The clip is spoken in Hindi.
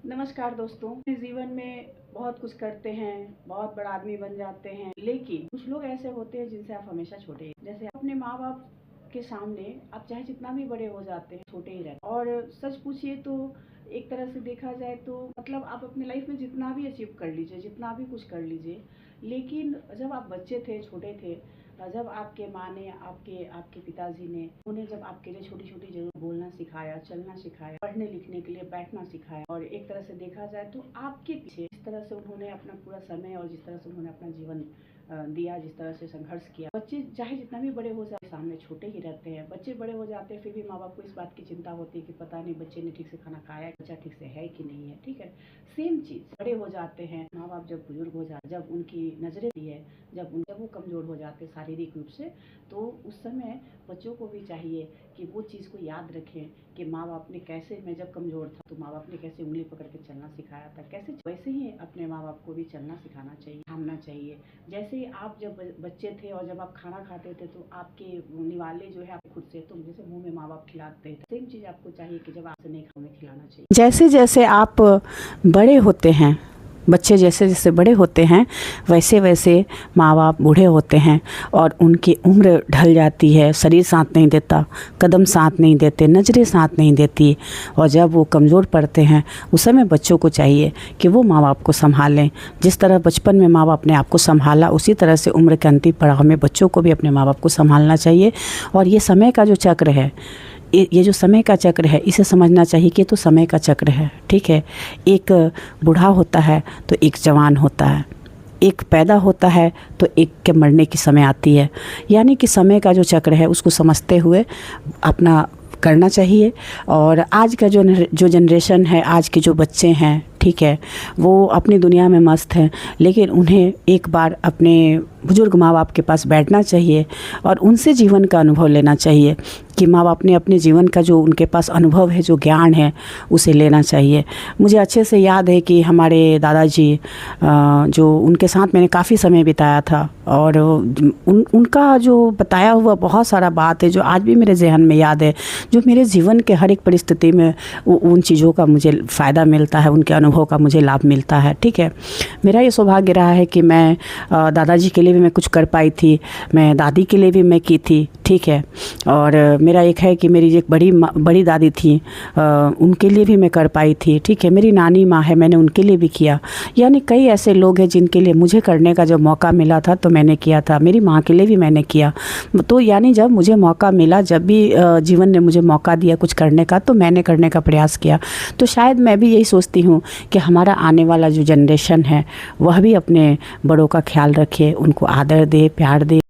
नमस्कार दोस्तों। जीवन में बहुत कुछ करते हैं, बहुत बड़ा आदमी बन जाते हैं, लेकिन कुछ लोग ऐसे होते हैं जिनसे आप हमेशा छोटे, जैसे अपने माँ बाप के सामने आप चाहे जितना भी बड़े हो जाते हैं छोटे ही रहते हैं। और सच पूछिए तो एक तरह से देखा जाए तो मतलब आप अपनी लाइफ में जितना भी अचीव कर लीजिए, जितना भी कुछ कर लीजिए, लेकिन जब आप बच्चे थे, छोटे थे, जब आपके माँ ने आपके पिताजी ने उन्हें जब आपके लिए छोटी छोटी जरूर बोलना सिखाया, चलना सिखाया, पढ़ने लिखने के लिए बैठना सिखाया, और एक तरह से देखा जाए तो आपके पीछे जिस तरह से उन्होंने अपना पूरा समय और जिस तरह से उन्होंने अपना जीवन दिया, जिस तरह से संघर्ष किया, बच्चे चाहे जितना भी बड़े हो जाए सामने छोटे ही रहते हैं। बच्चे बड़े हो जाते हैं फिर भी माँ बाप को इस बात की चिंता होती है कि पता नहीं बच्चे ने ठीक से खाना खाया, बच्चा ठीक से है कि नहीं है। ठीक है, सेम चीज बड़े हो जाते हैं, माँ बाप जब बुजुर्ग हो जाते, जब उनकी नजरें भी है, जब वो कमजोर हो जाते शारीरिक रूप से, तो उस समय बच्चों को भी चाहिए कि वो चीज़ को याद रखें कि माँ बाप ने कैसे, मैं जब कमज़ोर था तो माँ बाप ने कैसे उंगली पकड़ के चलना सिखाया था, कैसे वैसे ही अपने माँ बाप को भी चलना सिखाना चाहिए, थामना चाहिए। जैसे आप जब बच्चे थे और जब आप खाना खाते थे तो आपके निवाले जो है आप खुद से, तो जैसे मुँह में माँ बाप खिलाते थे, सेम चीज़ आपको चाहिए कि जब आपसे नहीं खाने खिलाना चाहिए। जैसे जैसे आप बड़े होते हैं, बच्चे जैसे जैसे बड़े होते हैं वैसे वैसे माँ बाप बूढ़े होते हैं और उनकी उम्र ढल जाती है, शरीर साथ नहीं देता, कदम साथ नहीं देते, नज़रें साथ नहीं देती, और जब वो कमज़ोर पड़ते हैं उस समय बच्चों को चाहिए कि वो माँ बाप को संभालें। जिस तरह बचपन में माँ बाप ने आपको संभाला, उसी तरह से उम्र के अंतिम पड़ाव में बच्चों को भी अपने माँ बाप को संभालना चाहिए। और ये समय का जो चक्र है, ये जो समय का चक्र है, इसे समझना चाहिए कि तो समय का चक्र है। ठीक है, एक बूढ़ा होता है तो एक जवान होता है, एक पैदा होता है तो एक के मरने की समय आती है। यानी कि समय का जो चक्र है उसको समझते हुए अपना करना चाहिए। और आज का जो जनरेशन है, आज के जो बच्चे हैं, ठीक है, वो अपनी दुनिया में मस्त हैं, लेकिन उन्हें एक बार अपने बुजुर्ग माँ बाप के पास बैठना चाहिए और उनसे जीवन का अनुभव लेना चाहिए कि माँ बाप ने अपने जीवन का जो उनके पास अनुभव है, जो ज्ञान है, उसे लेना चाहिए। मुझे अच्छे से याद है कि हमारे दादाजी, जो उनके साथ मैंने काफ़ी समय बिताया था, और उनका जो बताया हुआ बहुत सारा बात है जो आज भी मेरे जहन में याद है, जो मेरे जीवन के हर एक परिस्थिति में उन चीज़ों का मुझे फ़ायदा मिलता है, उनके अनुभव का मुझे लाभ मिलता है। ठीक है, मेरा ये सौभाग्य रहा है कि मैं दादाजी के लिए भी मैं कुछ कर पाई थी, मैं दादी के लिए भी मैं की थी। ठीक है, और मेरा एक है कि मेरी एक बड़ी दादी थी, उनके लिए भी मैं कर पाई थी। ठीक है, मेरी नानी माँ है, मैंने उनके लिए भी किया। यानी कई ऐसे लोग हैं जिनके लिए मुझे करने का जब मौका मिला था तो मैंने किया था। मेरी माँ के लिए भी मैंने किया। तो यानी जब मुझे मौका मिला, जब भी जीवन ने मुझे मौका दिया कुछ करने का, तो मैंने करने का प्रयास किया। तो शायद मैं भी यही सोचती हूँ कि हमारा आने वाला जो जनरेशन है वह भी अपने बड़ों का ख्याल रखे, उनको आदर दे, प्यार दे।